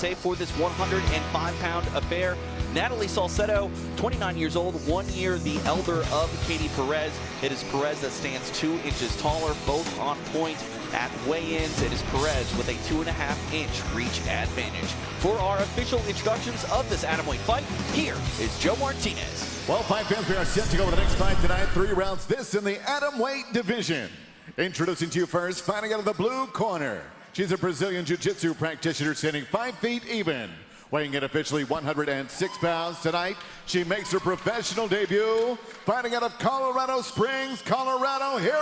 say, for this 105-pound affair. Natalie Salcedo, 29 years old, 1 year the elder of Katie Perez. It is Perez that stands 2 inches taller, both on point at weigh-ins. It is Perez with a 2.5-inch reach advantage. For our official introductions of this atomweight fight, here is Joe Martinez. Well, fight fans, we are set to go with the next fight tonight. 3 rounds, this in the atomweight division. Introducing to you first, fighting out of the blue corner. She's a Brazilian Jiu-Jitsu practitioner standing 5 feet even. Weighing in officially 106 pounds tonight, she makes her professional debut. Fighting out of Colorado Springs, Colorado, here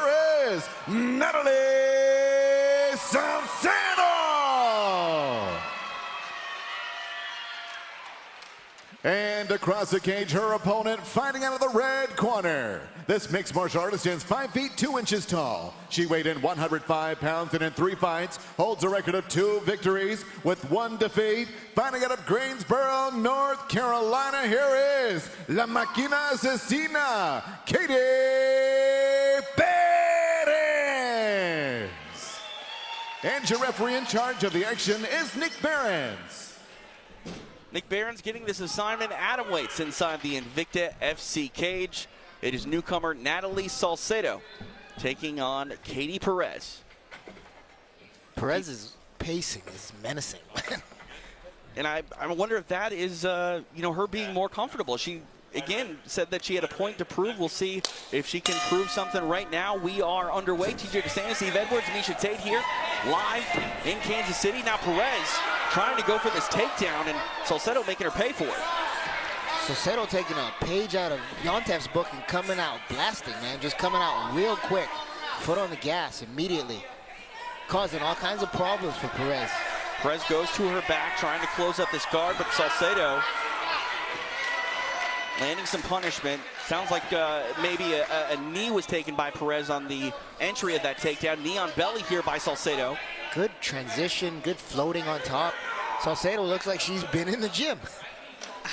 is Natalie Salcedo! And across the cage, her opponent fighting out of the red corner. This mixed martial artist stands 5 feet 2 inches tall. She weighed in 105 pounds and in 3 fights holds a record of 2 victories with 1 defeat. Fighting out of Greensboro, North Carolina, here is La Máquina Asesina, Katie Perez. And your referee in charge of the action is Nick Behrens. Nick Behrens getting this assignment, atomweights inside the Invicta FC cage. It is newcomer Natalie Salcedo taking on Katie Perez. Perez's pacing is menacing. And I wonder if that is, her being more comfortable. She, again, said that she had a point to prove. We'll see if she can prove something right now. We are underway. TJ DeSantis, Steve Edwards, Misha Tate here, live in Kansas City. Now Perez trying to go for this takedown, and Salcedo making her pay for it. Salcedo taking a page out of Yontev's book and coming out blasting, man. Just coming out real quick. Foot on the gas immediately. Causing all kinds of problems for Perez. Perez goes to her back, trying to close up this guard, but Salcedo landing some punishment. Sounds like maybe a knee was taken by Perez on the entry of that takedown. Knee on belly here by Salcedo. Good transition, good floating on top. Salcedo looks like she's been in the gym.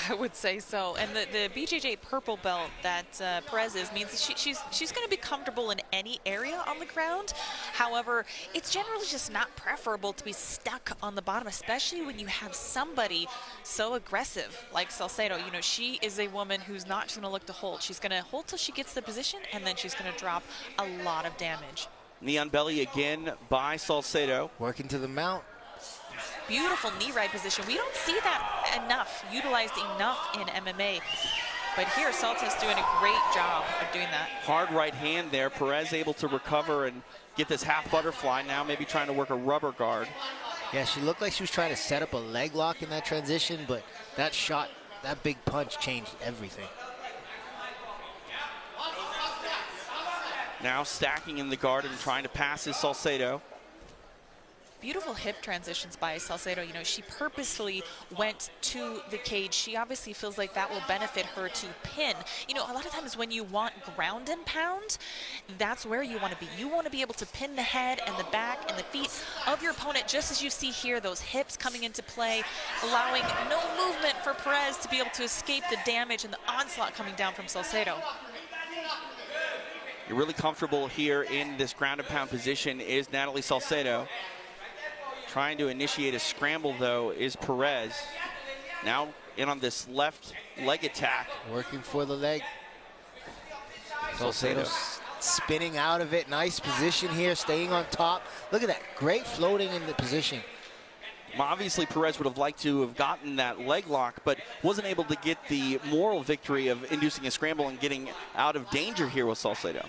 I would say so. And the BJJ purple belt that Perez is means that she's going to be comfortable in any area on the ground. However, it's generally just not preferable to be stuck on the bottom, especially when you have somebody so aggressive like Salcedo. You know, she is a woman who's not just going to look to hold. She's going to hold till she gets the position, and then she's going to drop a lot of damage. Knee on belly again by Salcedo. Working to the mount. Beautiful knee right position. We don't see that enough, utilized enough in MMA. But here, Salcedo's doing a great job of doing that. Hard right hand there. Perez able to recover and get this half butterfly. Now maybe trying to work a rubber guard. Yeah, she looked like she was trying to set up a leg lock in that transition, but that shot, that big punch changed everything. Now stacking in the guard and trying to pass his Salcedo. Beautiful hip transitions by Salcedo. You know, she purposefully went to the cage. She obviously feels like that will benefit her to pin. You know, a lot of times when you want ground and pound, that's where you want to be. You want to be able to pin the head and the back and the feet of your opponent, just as you see here, those hips coming into play, allowing no movement for Perez to be able to escape the damage and the onslaught coming down from Salcedo. You're really comfortable here in this ground and pound position is Natalie Salcedo. Trying to initiate a scramble, though, is Perez. Now in on this left leg attack. Working for the leg. Salcedo spinning out of it. Nice position here, staying on top. Look at that, great floating in the position. Obviously, Perez would have liked to have gotten that leg lock, but wasn't able to get the moral victory of inducing a scramble and getting out of danger here with Salcedo.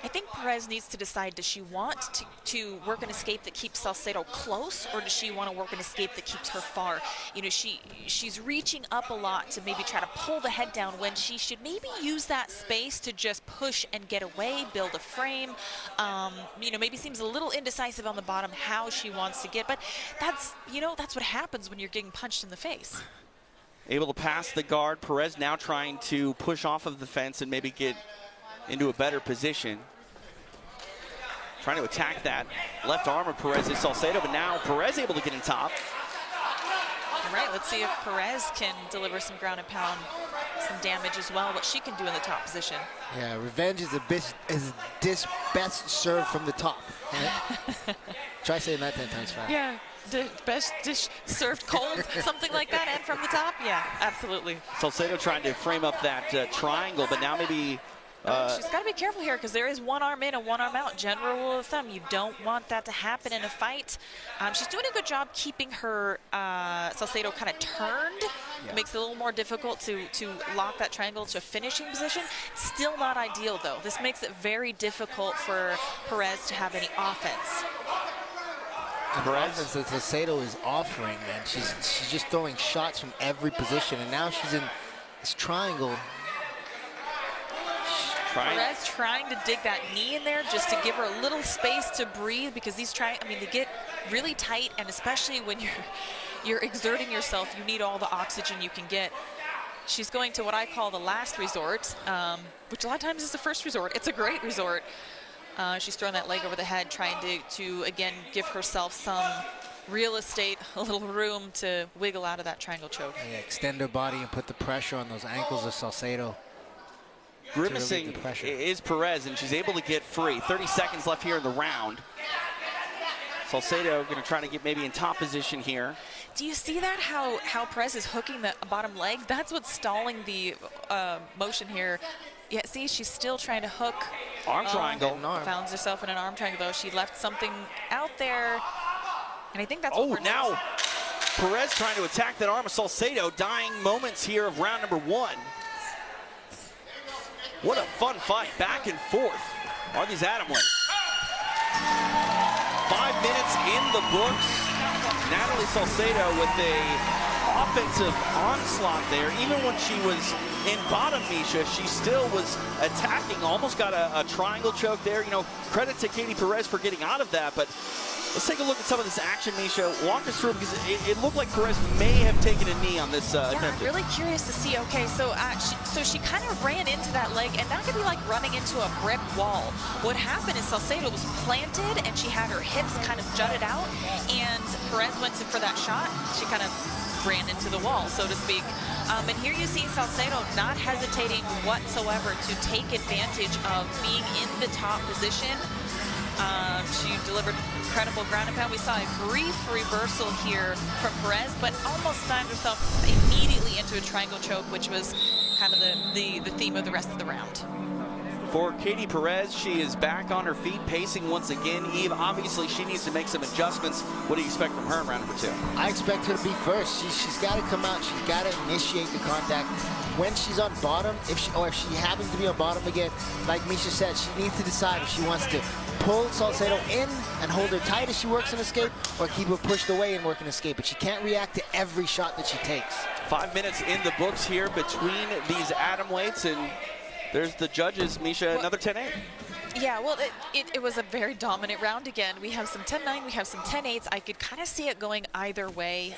I think Perez needs to decide, does she want to work an escape that keeps Salcedo close, or does she want to work an escape that keeps her far? You know, she's reaching up a lot to maybe try to pull the head down when she should maybe use that space to just push and get away, build a frame. You know, maybe seems a little indecisive on the bottom how she wants to get, but that's, you know, that's what happens when you're getting punched in the face. Able to pass the guard. Perez now trying to push off of the fence and maybe get into a better position. Trying to attack that left arm of Perez is Salcedo, but now Perez able to get in top. All right, let's see if Perez can deliver some ground and pound, some damage as well, what she can do in the top position. Yeah, revenge is best served from the top. Right? Try saying that 10 times fast. Yeah, best dish served cold, something like that, and from the top? Yeah, absolutely. Salcedo trying to frame up that triangle, but now maybe... she's got to be careful here because there is one arm in and one arm out. General rule of thumb, you don't want that to happen in a fight. She's doing a good job keeping her Salcedo kind of turned. Yeah. It makes it a little more difficult to lock that triangle to a finishing position. Still not ideal, though. This makes it very difficult for Perez to have any offense. Perez that Salcedo is offering, man. She's just throwing shots from every position, and now she's in this triangle. Perez trying to dig that knee in there just to give her a little space to breathe, because these they get really tight, and especially when you're exerting yourself, you need all the oxygen you can get. She's going to what I call the last resort, which a lot of times is the first resort. It's a great resort. She's throwing that leg over the head, trying to again give herself some real estate, a little room to wiggle out of that triangle choke. Yeah, extend her body and put the pressure on those ankles of Salcedo. Grimacing is Perez, and she's able to get free. 30 seconds left here in the round. Salcedo going to try to get maybe in top position here. Do you see that, how Perez is hooking the bottom leg? That's what's stalling the motion here. Yeah, see, she's still trying to hook. Arm triangle. Found herself in an arm triangle, though. She left something out there, and I think that's what now Perez trying to attack that arm of Salcedo. Dying moments here of round number 1. What a fun fight, back and forth are these atomweights. 5 minutes in the books. Natalie Salcedo with a offensive onslaught there. Even when she was in bottom, Misha, she still was attacking, almost got a triangle choke there. You know, credit to Katie Perez for getting out of that, but let's take a look at some of this action, Misha. Walk us through, because it looked like Perez may have taken a knee on this attempt. I'm really curious to see. Okay, so she kind of ran into that leg, and that could be like running into a brick wall. What happened is Salcedo was planted, and she had her hips kind of jutted out, and Perez went for that shot. She kind of ran into the wall, so to speak. And here you see Salcedo not hesitating whatsoever to take advantage of being in the top position. She delivered incredible ground and pound. We saw a brief reversal here from Perez, but almost found herself immediately into a triangle choke, which was kind of the theme of the rest of the round. For Katie Perez, she is back on her feet, pacing once again. Eve, obviously she needs to make some adjustments. What do you expect from her in round number 2? I expect her to be first. She's got to come out. She's got to initiate the contact. When she's on bottom, if she happens to be on bottom again, like Misha said, she needs to decide if she wants to pull Salcedo in and hold her tight as she works an escape, or keep her pushed away and work an escape. But she can't react to every shot that she takes. 5 minutes in the books here between these atomweights, and there's the judges, Misha, another 10-8. Yeah, well, it was a very dominant round again. We have some 10-9, we have some 10-8s. I could kind of see it going either way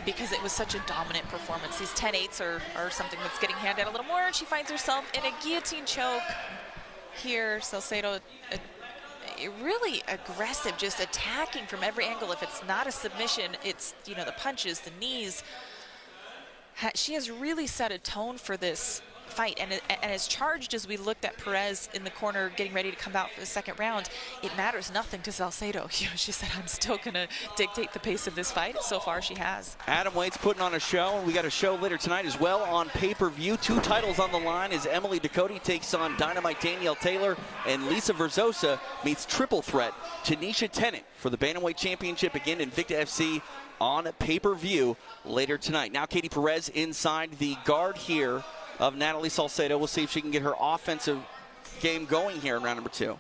because it was such a dominant performance. These 10-8s are something that's getting handed a little more, and she finds herself in a guillotine choke here. Salcedo really aggressive, just attacking from every angle. If it's not a submission, it's, you know, the punches, the knees. She has really set a tone for this fight, and as charged as we looked at Perez in the corner getting ready to come out for the second round, it matters nothing to Salcedo. You know, she said, I'm still gonna dictate the pace of this fight. So far she has. Atomweight's putting on a show, and we got a show later tonight as well on pay-per-view. 2 titles on the line as Emily Ducote takes on Dynamite Danielle Taylor, and Lisa Verzosa meets triple threat Tanisha Tennant for the Bantamweight Championship, again Invicta FC on pay-per-view later tonight. Now Katie Perez inside the guard here of Natalie Salcedo. We'll see if she can get her offensive game going here in round number 2.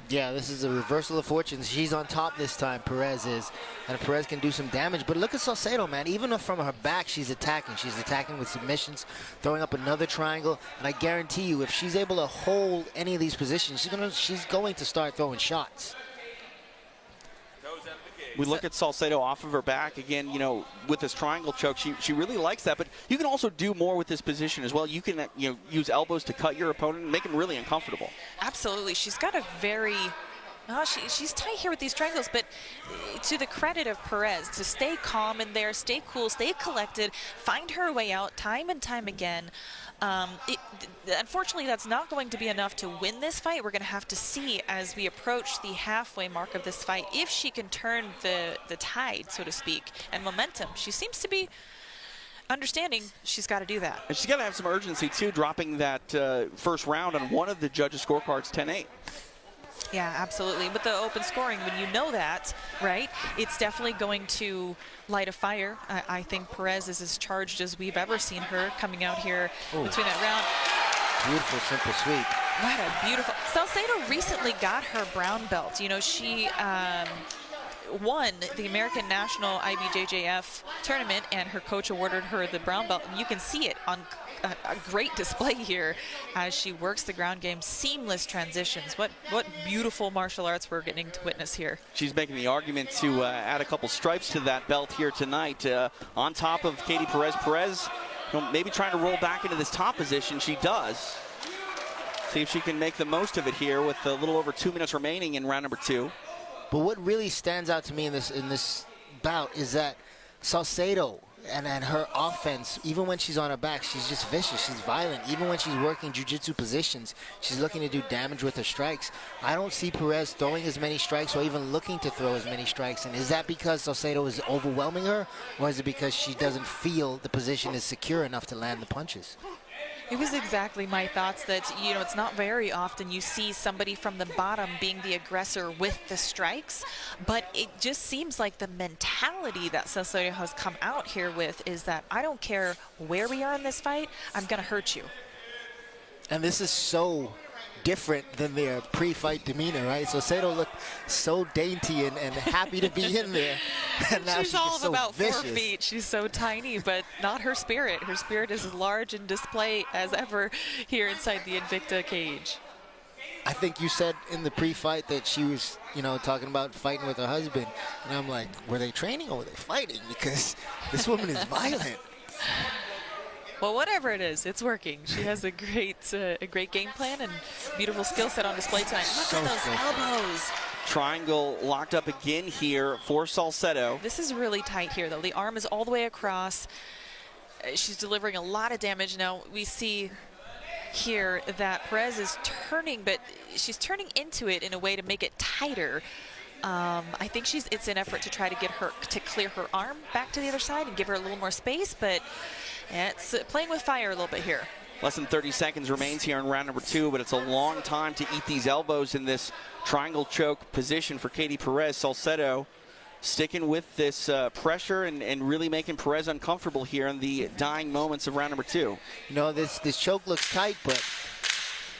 Yeah, this is a reversal of fortunes. She's on top this time, Perez is. And Perez can do some damage. But look at Salcedo, man. Even from her back, she's attacking. She's attacking with submissions, throwing up another triangle. And I guarantee you, if she's able to hold any of these positions, she's going to start throwing shots. We look at Salcedo off of her back again, you know, with this triangle choke. She really likes that, but you can also do more with this position as well. You can, you know, use elbows to cut your opponent and make him really uncomfortable. Absolutely. She's got a very, she's tight here with these triangles, but to the credit of Perez, to stay calm in there, stay cool, stay collected, find her way out time and time again. unfortunately, that's not going to be enough to win this fight. We're going to have to see as we approach the halfway mark of this fight if she can turn the tide, so to speak, and momentum. She seems to be understanding she's got to do that. And she's got to have some urgency, too, dropping that first round on one of the judges' scorecards, 10-8. Yeah, absolutely. With the open scoring, when you know that, right, it's definitely going to light a fire. I think Perez is as charged as we've ever seen her coming out here between that round. Beautiful, simple sweep. What a beautiful. Salcedo recently got her brown belt. You know, she won the American National IBJJF tournament, and her coach awarded her the brown belt. And you can see it on a great display here as she works the ground game. Seamless transitions. What beautiful martial arts we're getting to witness here. She's making the argument to add a couple stripes to that belt here tonight. On top of Katie Perez. Perez, maybe trying to roll back into this top position. She does. See if she can make the most of it here with a little over 2 minutes remaining in round number 2. But what really stands out to me in this bout is that Salcedo and her offense, even when she's on her back, she's just vicious. She's violent. Even when she's working jiu-jitsu positions, she's looking to do damage with her strikes. I don't see Perez throwing as many strikes or even looking to throw as many strikes. And is that because Salcedo is overwhelming her, or is it because she doesn't feel the position is secure enough to land the punches? It was exactly my thoughts that, you know, it's not very often you see somebody from the bottom being the aggressor with the strikes, but it just seems like the mentality that Salcedo has come out here with is that I don't care where we are in this fight, I'm going to hurt you. And this is so different than their pre-fight demeanor, right? Salcedo looked so dainty and happy to be in there. And now she's all of so about vicious. 4 feet. She's so tiny, but not her spirit. Her spirit is as large in display as ever here inside the Invicta cage. I think you said in the pre-fight that she was, you know, talking about fighting with her husband. And I'm like, were they training or were they fighting? Because this woman is violent. Well, whatever it is, it's working. She has a great game plan and beautiful skill set on display tonight. Look at those elbows. Triangle locked up again here for Salcedo. This is really tight here, though. The arm is all the way across. She's delivering a lot of damage. Now, we see here that Perez is turning, but she's turning into it in a way to make it tighter. I think it's an effort to try to get her to clear her arm back to the other side and give her a little more space, but it's playing with fire a little bit here. Less than 30 seconds remains here in round number 2, but it's a long time to eat these elbows in this triangle choke position for Katie Perez. Salcedo sticking with this pressure and really making Perez uncomfortable here in the dying moments of round number 2. You know, this choke looks tight, but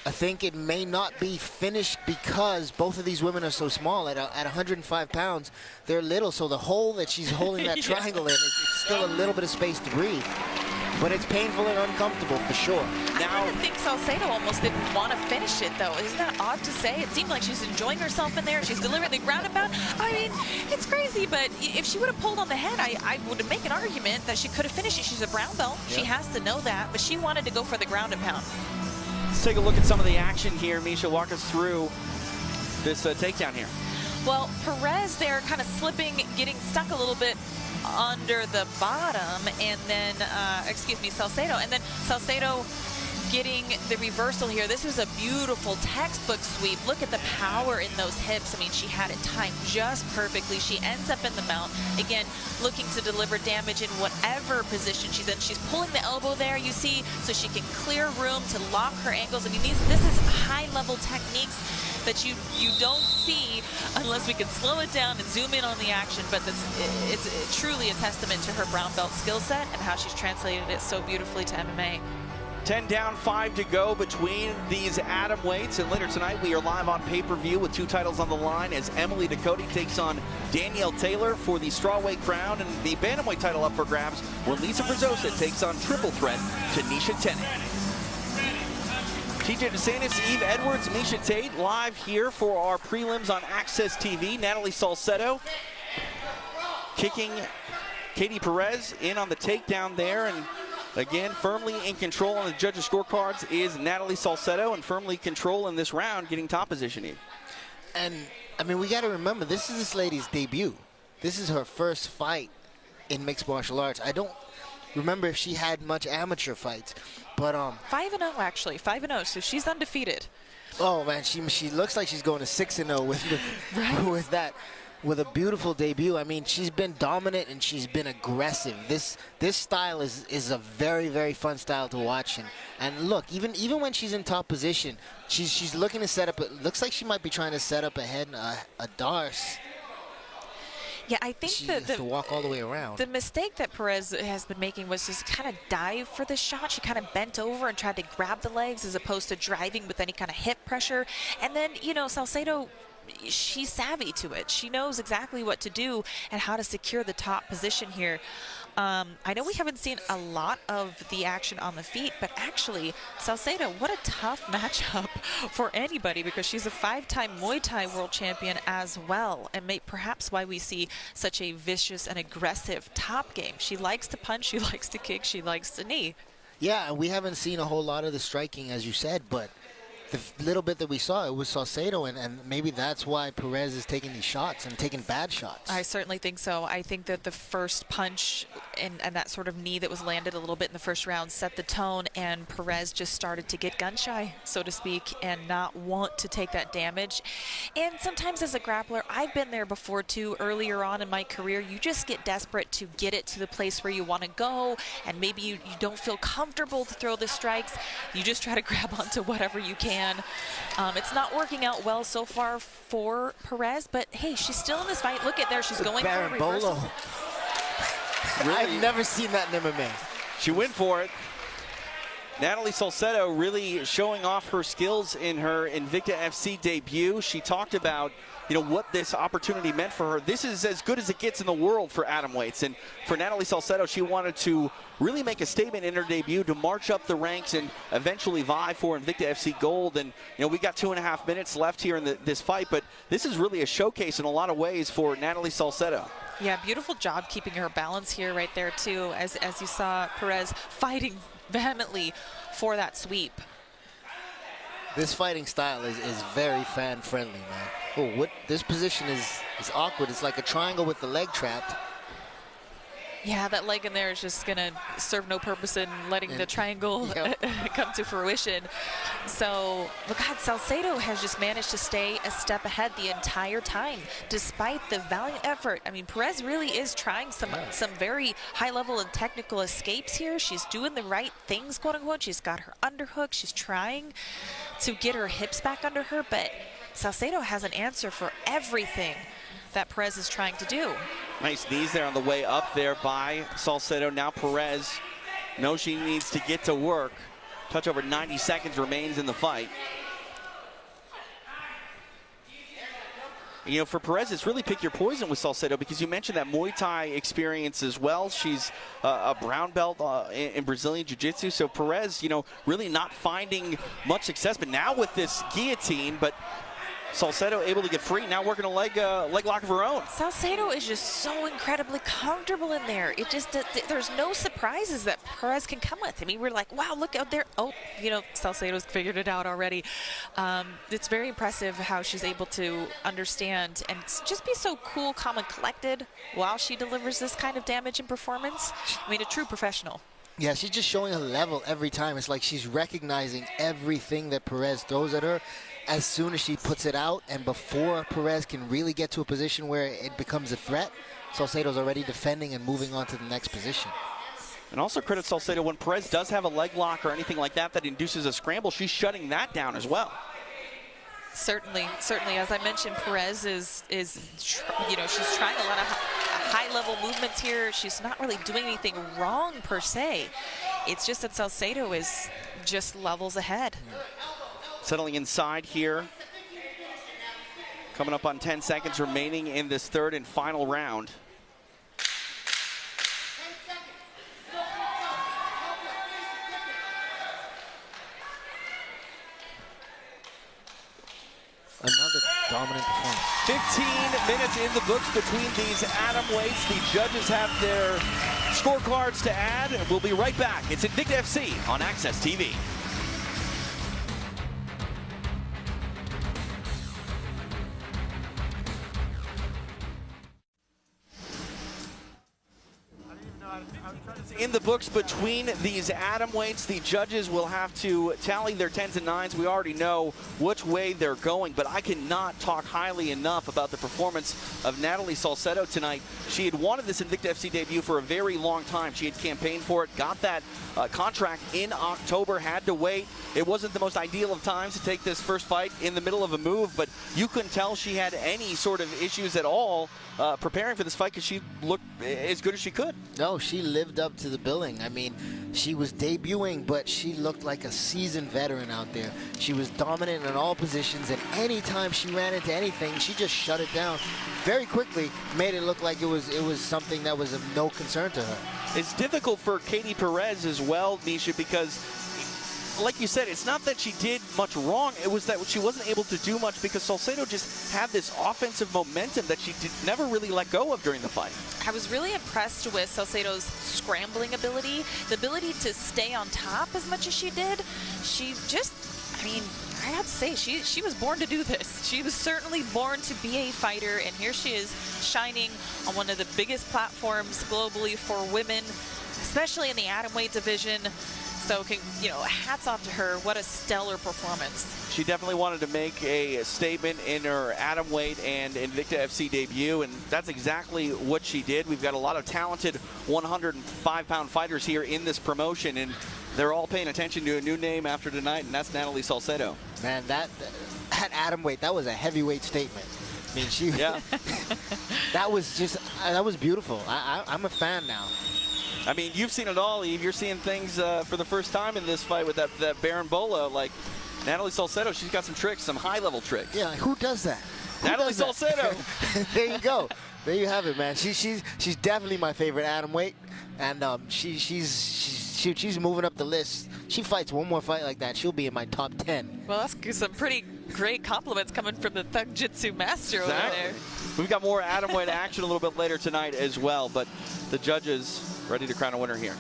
I think it may not be finished because both of these women are so small. At 105 pounds, they're little, so the hole that she's holding that triangle in, it's still a little bit of space to breathe. But it's painful and uncomfortable for sure. Now, I think Salcedo almost didn't want to finish it, though. Isn't that odd to say? It seemed like she's enjoying herself in there. She's delivering the ground and pound. I mean, it's crazy, but if she would have pulled on the head, I would make an argument that she could have finished it. She's a brown belt. Yep. She has to know that, but she wanted to go for the ground and pound. Let's take a look at some of the action here. Misha, walk us through this takedown here. Well, Perez there kind of slipping, getting stuck a little bit under the bottom, and then, Salcedo. And then Salcedo getting the reversal here. This is a beautiful textbook sweep. Look at the power in those hips. I mean, she had it timed just perfectly. She ends up in the mount. Again, looking to deliver damage in whatever position she's in. She's pulling the elbow there, you see, so she can clear room to lock her ankles. I mean, this is high-level techniques that you don't see unless we can slow it down and zoom in on the action, but it's truly a testament to her brown belt skill set and how she's translated it so beautifully to MMA. 10 down, 5 to go between these atom weights, and later tonight we are live on pay-per-view with 2 titles on the line as Emily Ducote takes on Danielle Taylor for the strawweight crown, and the bantamweight title up for grabs when Lisa Brazosa takes on triple threat Tanisha Tennant. TJ DeSantis, Eve Edwards, Misha Tate live here for our prelims on Access TV. Natalie Salcedo kicking Katie Perez in on the takedown there, and again, firmly in control on the judges' scorecards is Natalie Salcedo, and firmly control in this round, getting top positioning. And, I mean, we got to remember, this is this lady's debut. This is her first fight in mixed martial arts. I don't remember if she had much amateur fights. But 5-0 actually, 5-0. So she's undefeated. oh man, she looks like she's going to 6-0 with that. With a beautiful debut. I mean, she's been dominant and she's been aggressive. This style is a very, very fun style to watch. And look, even when she's in top position, she's looking to set up. It looks like she might be trying to set up ahead a Darce. Yeah, I think She that has to walk all the way around. the mistake that Perez has been making was just kind of dive for the shot. She kind of bent over and tried to grab the legs as opposed to driving with any kind of hip pressure. And then, you know, Salcedo, she's savvy to it. She knows exactly what to do and how to secure the top position here. I know we haven't seen a lot of the action on the feet, but actually, Salcedo, what a tough matchup for anybody, because she's a 5-time Muay Thai world champion as well, and perhaps why we see such a vicious and aggressive top game. She likes to punch, she likes to kick, she likes to knee. Yeah, we haven't seen a whole lot of the striking, as you said, but the little bit that we saw, it was Salcedo, and maybe that's why Perez is taking these shots and taking bad shots. I certainly think so. I think that the first punch and that sort of knee that was landed a little bit in the first round set the tone, and Perez just started to get gun shy, so to speak, and not want to take that damage. And sometimes as a grappler, I've been there before too. Earlier on in my career, you just get desperate to get it to the place where you want to go, and maybe you don't feel comfortable to throw the strikes. You just try to grab onto whatever you can. It's not working out well so far for Perez, but hey, she's still in this fight. Look at there, she's going for a reversal. Really? I've never seen that in MMA. She went for it. Natalie Salcedo really showing off her skills in her Invicta FC debut. She talked about, you know, what this opportunity meant for her. This is as good as it gets in the world for atomweights. And for Natalie Salcedo, she wanted to really make a statement in her debut to march up the ranks and eventually vie for Invicta FC Gold. And, you know, we got 2.5 minutes left here in this fight, but this is really a showcase in a lot of ways for Natalie Salcedo. Yeah, beautiful job keeping her balance here right there too, as you saw Perez fighting vehemently for that sweep. This fighting style is very fan friendly, man. Oh, what this position is awkward. It's like a triangle with the leg trapped. Yeah, that leg in there is just gonna serve no purpose in letting the triangle come to fruition. So, look, God, Salcedo has just managed to stay a step ahead the entire time, despite the valiant effort. I mean, Perez really is trying some very high level and technical escapes here. She's doing the right things, quote unquote. She's got her underhook. She's trying to get her hips back under her, but Salcedo has an answer for everything that Perez is trying to do. Nice knees there on the way up there by Salcedo. Now Perez knows she needs to get to work. Touch over 90 seconds remains in the fight. You know, for Perez, it's really pick your poison with Salcedo, because you mentioned that Muay Thai experience as well. She's a brown belt in Brazilian Jiu-Jitsu. So Perez, you know, really not finding much success. But now with this guillotine, but Salcedo able to get free, now working a leg lock of her own. Salcedo is just so incredibly comfortable in there. It just, there's no surprises that Perez can come with. I mean, we're like, wow, look out there. Oh, you know, Salcedo's figured it out already. It's very impressive how she's able to understand and just be so cool, calm, and collected while she delivers this kind of damage and performance. I mean, a true professional. Yeah, she's just showing a level every time. It's like she's recognizing everything that Perez throws at her as soon as she puts it out, and before Perez can really get to a position where it becomes a threat, Salcedo's already defending and moving on to the next position. And also credit Salcedo, when Perez does have a leg lock or anything like that that induces a scramble, she's shutting that down as well. Certainly. As I mentioned, Perez is you know, she's trying a lot of high-level movements here. She's not really doing anything wrong per se. It's just that Salcedo is just levels ahead. Settling inside here. Coming up on 10 seconds remaining in this third and final round. Another dominant performance. 15 minutes in the books between these atom weights. The judges have their scorecards to add. We'll be right back. It's Invicta FC on Access TV. In the books between these atom weights, the judges will have to tally their 10s and 9s. We already know which way they're going, but I cannot talk highly enough about the performance of Natalie Salcedo tonight. She had wanted this Invicta FC debut for a very long time. She had campaigned for it, got that contract in October, had to wait. It wasn't the most ideal of times to take this first fight in the middle of a move, but you couldn't tell she had any sort of issues at all preparing for this fight because she looked as good as she could. No, she lived up to the billing. I mean, she was debuting, but she looked like a seasoned veteran out there. She was dominant in all positions, and anytime she ran into anything, she just shut it down very quickly, made it look like it was something that was of no concern to her. It's difficult for Katie Perez as well, Misha, because like you said, it's not that she did much wrong. It was that she wasn't able to do much because Salcedo just had this offensive momentum that she never really let go of during the fight. I was really impressed with Salcedo's scrambling ability, the ability to stay on top as much as she did. She just, I mean, I have to say, she was born to do this. She was certainly born to be a fighter, and here she is shining on one of the biggest platforms globally for women, especially in the atomweight division. So, you know, hats off to her. What a stellar performance. She definitely wanted to make a statement in her atomweight and Invicta FC debut, and that's exactly what she did. We've got a lot of talented 105-pound fighters here in this promotion, and they're all paying attention to a new name after tonight, and that's Natalie Salcedo. Man, that atomweight, that was a heavyweight statement. I mean, she, yeah. that was beautiful. I'm a fan now. I mean, you've seen it all, Eve. You're seeing things for the first time in this fight with that Baron-Bola. Like, Natalie Salcedo, she's got some tricks, some high-level tricks. Yeah, who does that? Natalie Salcedo. There you go. There you have it, man. She's definitely my favorite atomweight, and she's moving up the list. She fights one more fight like that, she'll be in my top 10. Well, that's some pretty great compliments coming from the Thug Jitsu master over there. We've got more atomweight action a little bit later tonight as well, but the judges ready to crown a winner here.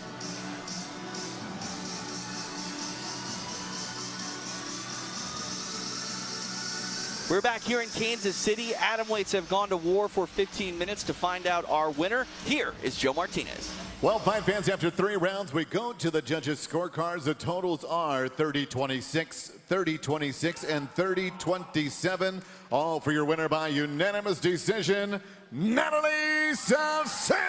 We're back here in Kansas City. Atomweights have gone to war for 15 minutes to find out our winner. Here is Joe Martinez. Well, fight fans, after 3 rounds, we go to the judges' scorecards. The totals are 30-26, 30-26, and 30-27. All for your winner by unanimous decision, Natalie Salcedo!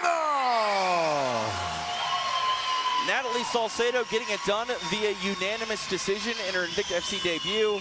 Natalie Salcedo getting it done via unanimous decision in her Invicta FC debut.